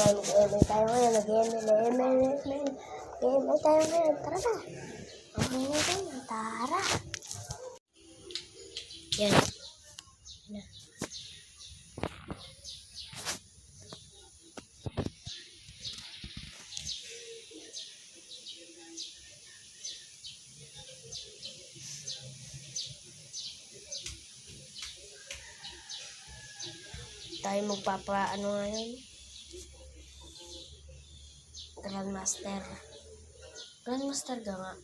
Mag-ML tayo ngayon. Mag-ML tayo ngayon. Tara na. Mag-ML tayo. Tara. Yan. Tayo magpapa-ano ngayon? Grandmaster. Grandmaster ka nga.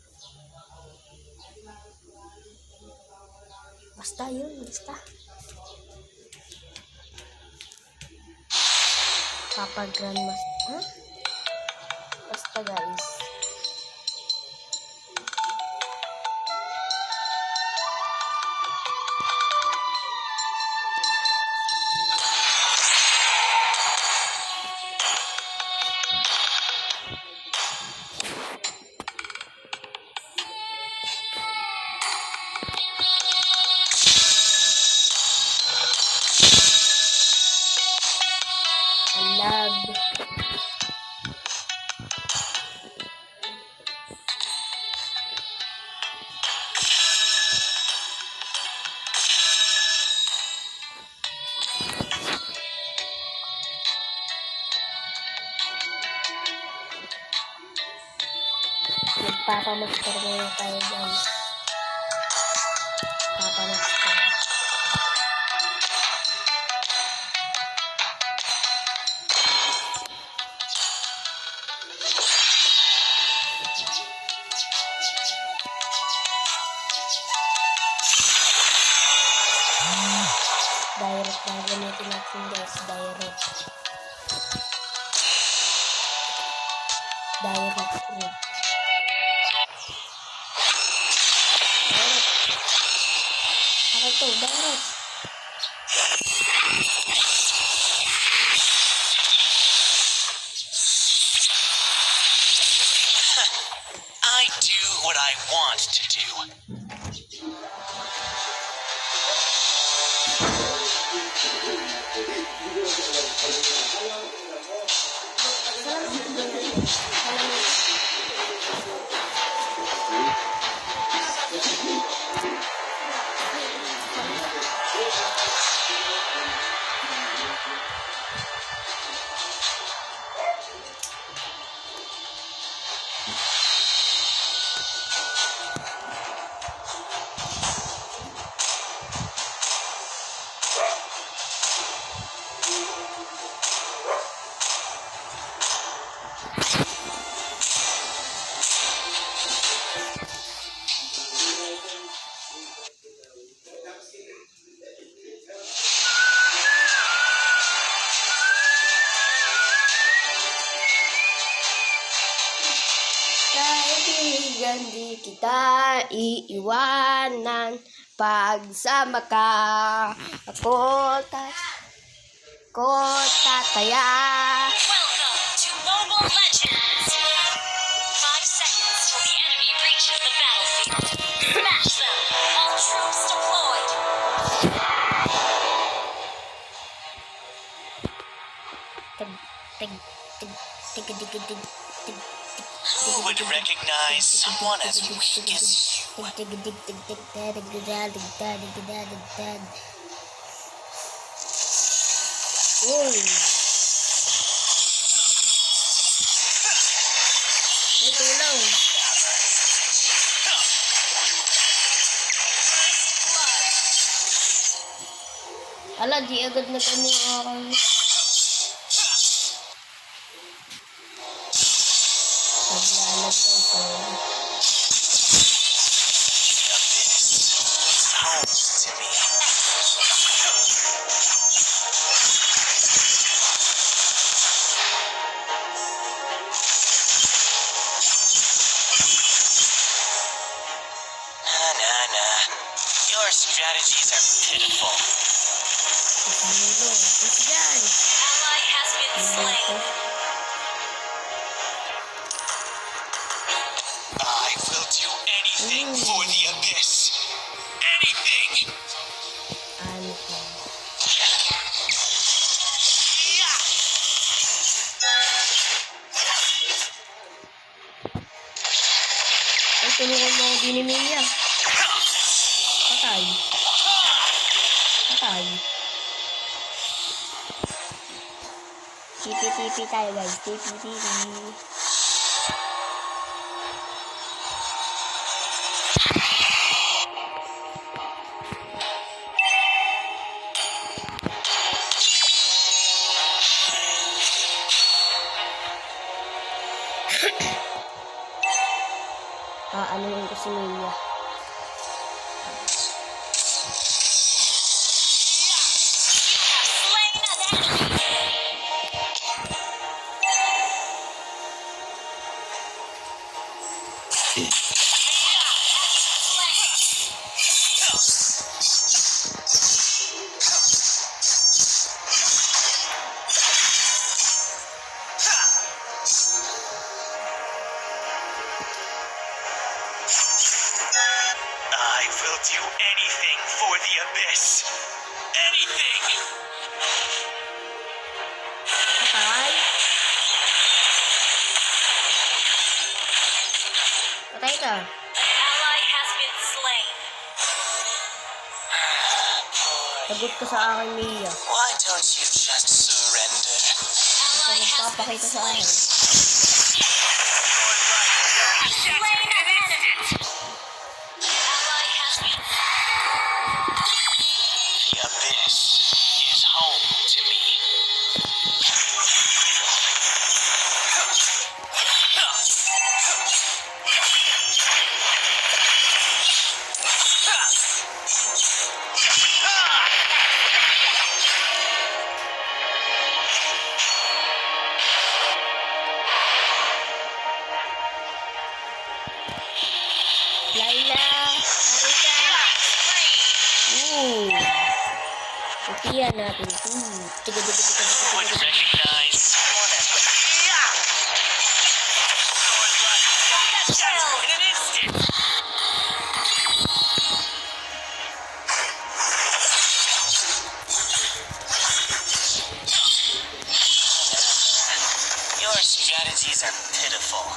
Basta yun, basta. Papa Grandmaster. Huh? Basta guys. Lag. Magpapamaster muna tayo guys. Papamaster. Direct na gamitin natin guys. Direct. Ako to, direct. I do what I want to do. Kaibigan, di kita iiwanan. Pagsama ka, ako tataya. Welcome to Mobile Legends. 5 seconds till the enemy reaches the battlefield. Smash them. All troops deployed. Who would recognize someone as weak as you? Uy. May tulong. Ala, di agad na kami akong paglalag ko sa Home to me. Nah. Your strategies are pitiful. Ally has been slain. I will do anything for the abyss. Anything. Ano ka? ulti ni Mia. Patay. Patay. TP tayo guys. TP. Anuhin ko si Mia. You have slain an enemy. I will do anything for the abyss. Anything! Patay. Patay ka. An ally has been slain. Sagot ka sa akin, Mia. Why don't you just surrender? Ito Ally has been magpapakita sa akin. slain an enemy. Ally has been The abyss is home to me. Laila. Arika. Ooh. Itiyan natin. Tiga. Would recognize. In an instant. Your strategies are pitiful.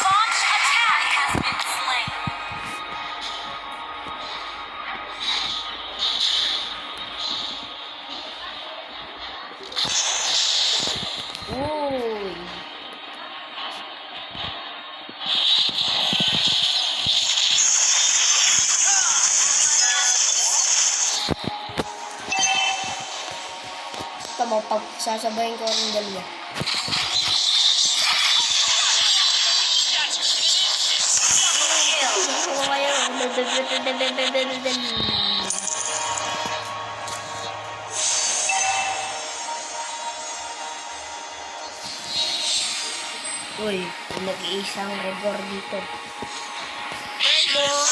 launch attack has been slain. Uy. Ito mo, pagsasabayin ko rin dalawa. Ako kayo. Uy, nag-iisang rebor dito. Rebor!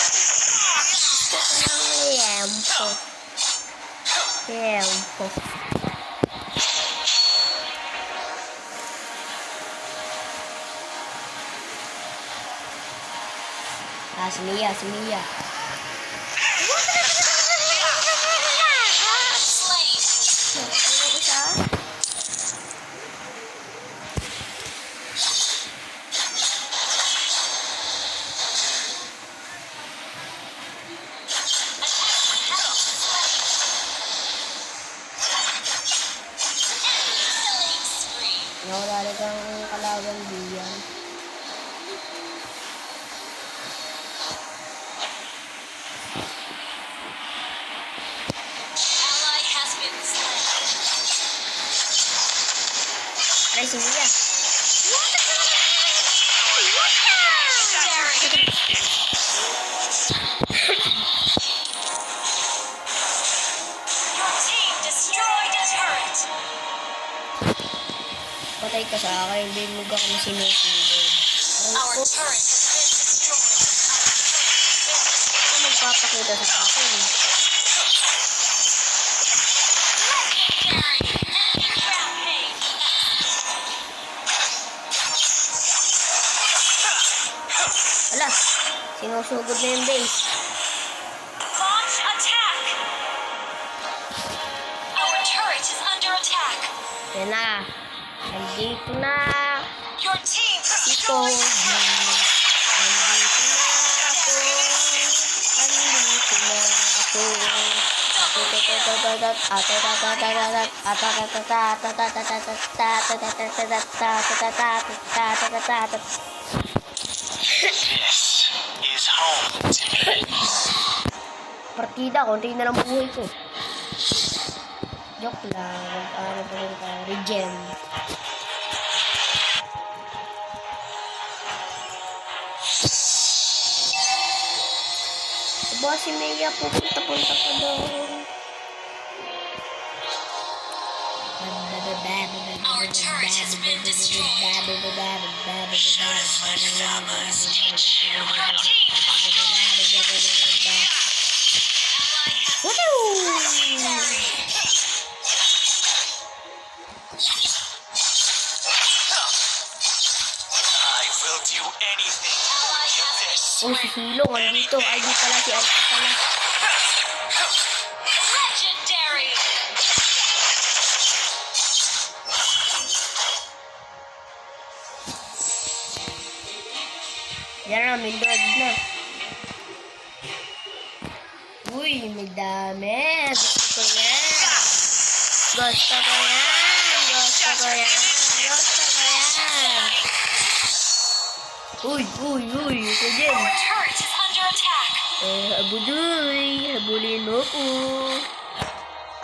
Gusto ko ng yempo. Yempo. Si Mia. Slain. Ano isa? Killing spree. Nawala na kang kalaban diyan. Ally has been slain. Aray, si Mia. Daring. Your team destroyed a turret. Patay ka sa akin. Hindi mo ka kami sinusunod. Our turret has been destroyed. Ito magpapakita sa akin. Legendary. Enemy rampage. Ala, sinusugod na yung base. Launch attack. Our turret is under attack. Yan na. Nandito na. Your team Ito. destroyed a tower. Nandito na ako. Nandito na ako. This is home to me. Partida, konti na lang buhay ko. Joke lang. Ano pa rin ka? Regen. Aba, si Mia pupunta-punta pa doon. Our turret has been destroyed. Should have let Thanos teach you how to I will do anything for the abyss. Oh, si Silong, andito. Ay, di pala si Alpha pala. Legendary. Yan na, may lord na. Uy, may dami. Gusto ko yan. Gusto ko yan. Gusto ko yan. Gusto ko yan. Uy, uy, uy. Ito din. Our turret is under attack. Abudoy. Habulin mo ko.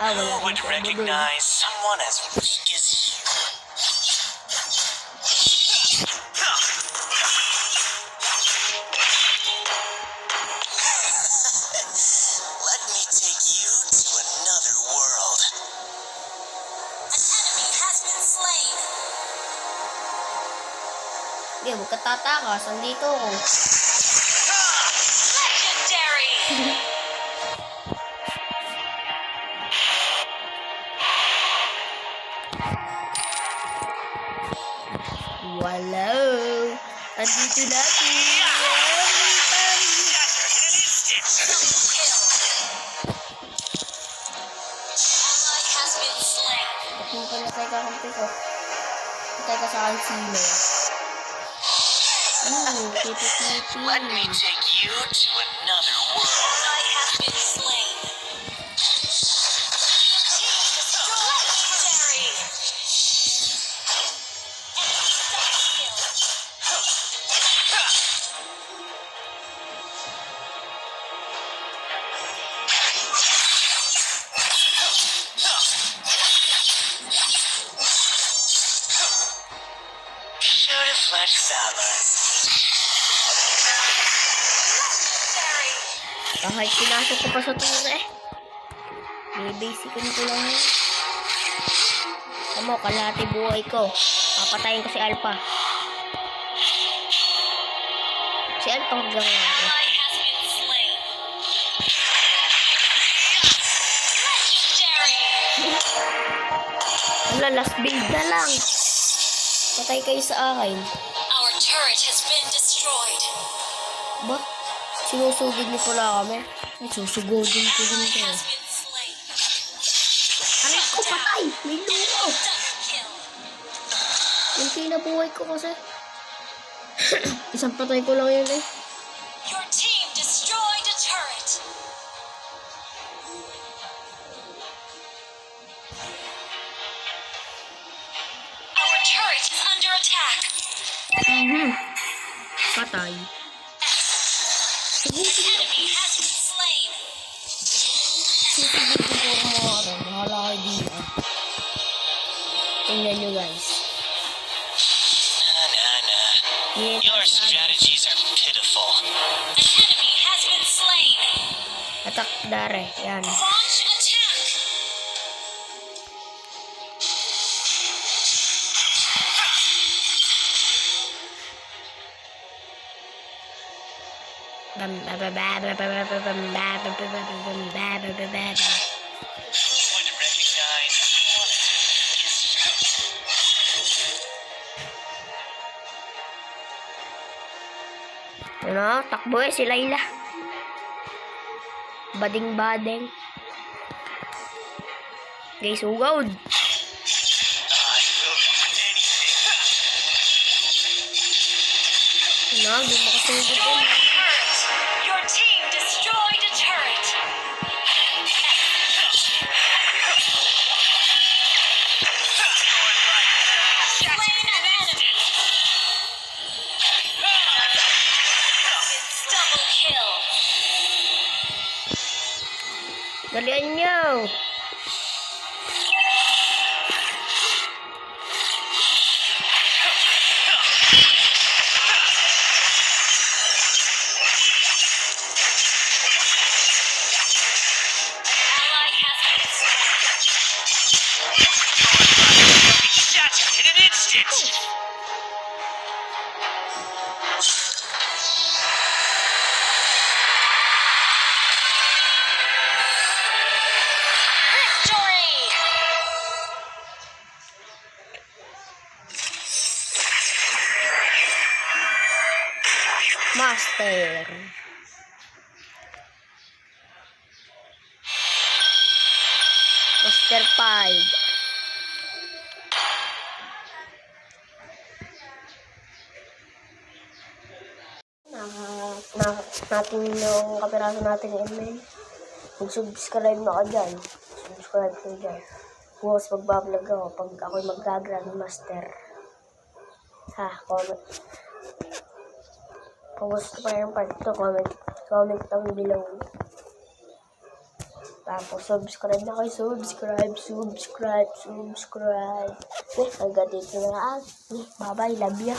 Ah, wala. Who would akong abudoy. recognize someone as weak as you? Let me take you to another world. An enemy has been slain. Hindi, huwag ka tatakas. Andito ako. Legendary. Wala. Andito na ako. Ally has been slain. Kung pinatay ka kampi ko. Patay ka sa akin sino. Kipi-kipi. Let me take you to another world. Ally has been slain. Team destroyed. Legendary. Enemy double kill. Should have let Thanos. Legendary. Kahit pinasok ko pa sa turo eh. May basicin ko lang yun. Tamo, kalahati buhay ko. Papatayin ko si Alpha. Si Alpha hanggang ako. Ally has been slain. Legendary. Wala, last build na lang. Patay kayo sa akin. Our turret has been destroyed. Ba? Sinusugod niyo pala kami. Ay, susugodin ko din Ally kayo. has been slain. Aray ko, patay! May lumo! Double kill. Kunti na buhay ko kasi. Isang patay ko lang yun eh. Your team destroyed a turret. Our turret is under attack. Patay. An enemy has been slain. Susugod ko po ang mga ano. Bahala kayo dito. Tingnan nyo guys. Yes, Your strategies are pitiful. An enemy has been slain. attack dare. Yan. Launch attack. Who would recognize someone as weak as you? Ano? Takbo eh si Layla. Bading-bading. Guys, ugawd. Ano, di mo kasi nagiging. Turret. Your team destroyed a turret. Slain an enemy. It's double kill. Dalian nyo. Ally has been slain. Be shattered in an instant! Victory! Master. Master 5. Natin yung kapiraso natin yung email. Mag-subscribe na ka dyan. Subscribe ko dyan. Bukas magbablog ako pag ako'y mag-grandmaster. Ha, comment. Kung gusto pa yung part 2, comment down below. Tapos subscribe na kayo. Subscribe. Hanggang dito na lang. Bye-bye. Love you.